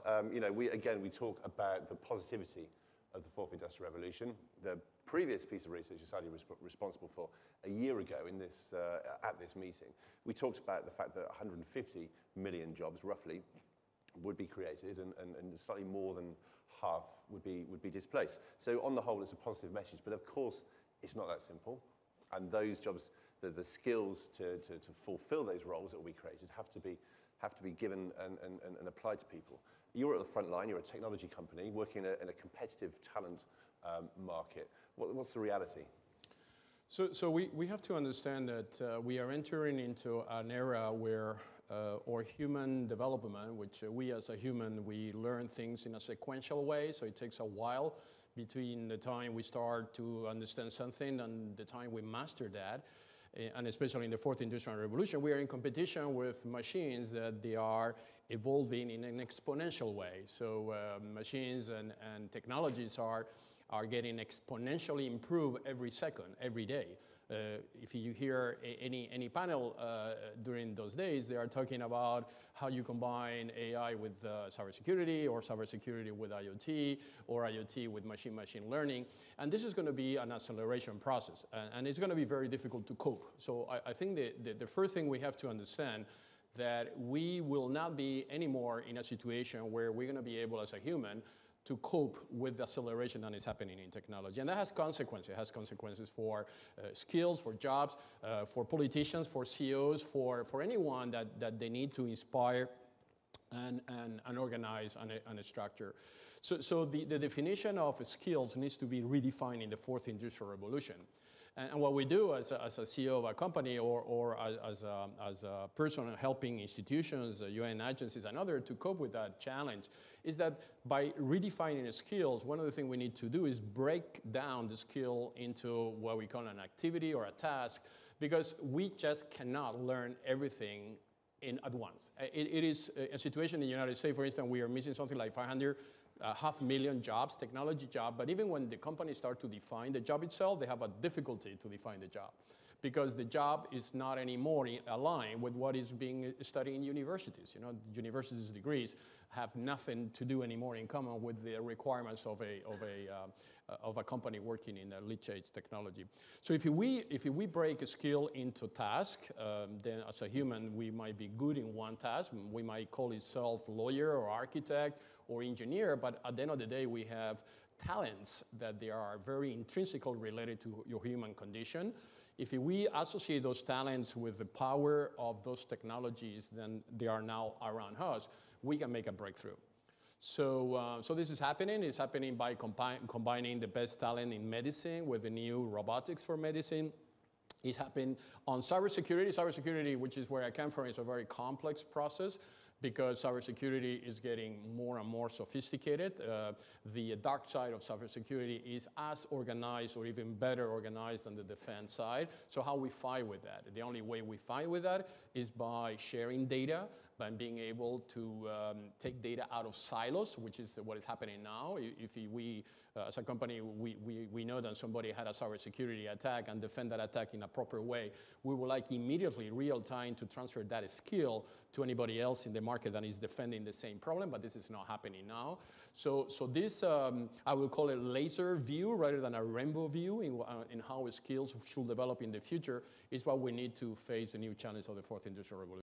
us, we talk about the positivity of the fourth industrial revolution. The previous piece of research is highly responsible for a year ago at this meeting. We talked about the fact that 150 million jobs, roughly, would be created, and slightly more than half would be displaced. So on the whole, it's a positive message, but of course, it's not that simple. And those jobs, the skills to fulfill those roles that will be created have to be given and applied to people. You're at the front line, you're a technology company working in a competitive talent market. What's the reality? So we have to understand that we are entering into an era where our human development, which we as a human, we learn things in a sequential way, so it takes a while between the time we start to understand something and the time we master that. And especially in the fourth industrial revolution, we are in competition with machines that they are evolving in an exponential way. So machines and technologies are getting exponentially improved every second, every day. If you hear any panel during those days, they are talking about how you combine AI with cybersecurity, or cybersecurity with IoT, or IoT with machine learning. And this is going to be an acceleration process, and it's going to be very difficult to cope. So I think the first thing we have to understand that we will not be anymore in a situation where we're going to be able as a human to cope with the acceleration that is happening in technology. And that has consequences. It has consequences for skills, for jobs, for politicians, for CEOs, for anyone that they need to inspire and organize and structure. So the definition of skills needs to be redefined in the fourth industrial revolution. And what we do as a CEO of a company or as a person helping institutions, UN agencies, and others to cope with that challenge is that by redefining skills, one of the things we need to do is break down the skill into what we call an activity or a task, because we just cannot learn everything at once. It is a situation in the United States, for instance, we are missing something like 500,000 jobs, technology jobs, but even when the companies start to define the job itself, they have a difficulty to define the job, because the job is not anymore aligned with what is being studied in universities. You know, universities' degrees have nothing to do anymore in common with the requirements of a company working in leading-edge technology. So if we break a skill into tasks, then as a human, we might be good in one task. We might call itself lawyer or architect or engineer, but at the end of the day, we have talents that they are very intrinsically related to your human condition. If we associate those talents with the power of those technologies, then they are now around us, we can make a breakthrough. So this is happening. It's happening by combining the best talent in medicine with the new robotics for medicine. It's happening on cybersecurity. Cybersecurity, which is where I come from, is a very complex process, because cybersecurity is getting more and more sophisticated. The dark side of cybersecurity is as organized or even better organized than the defense side. So how we fight with that? The only way we fight with that is by sharing data, by being able to take data out of silos, which is what is happening now. If we, as a company, we know that somebody had a cybersecurity attack and defend that attack in a proper way, we would like immediately, real time, to transfer that skill to anybody else in the market that is defending the same problem, but this is not happening now. So this, I will call it laser view rather than a rainbow view in how skills should develop in the future, is what we need to face the new challenge of the fourth industrial revolution.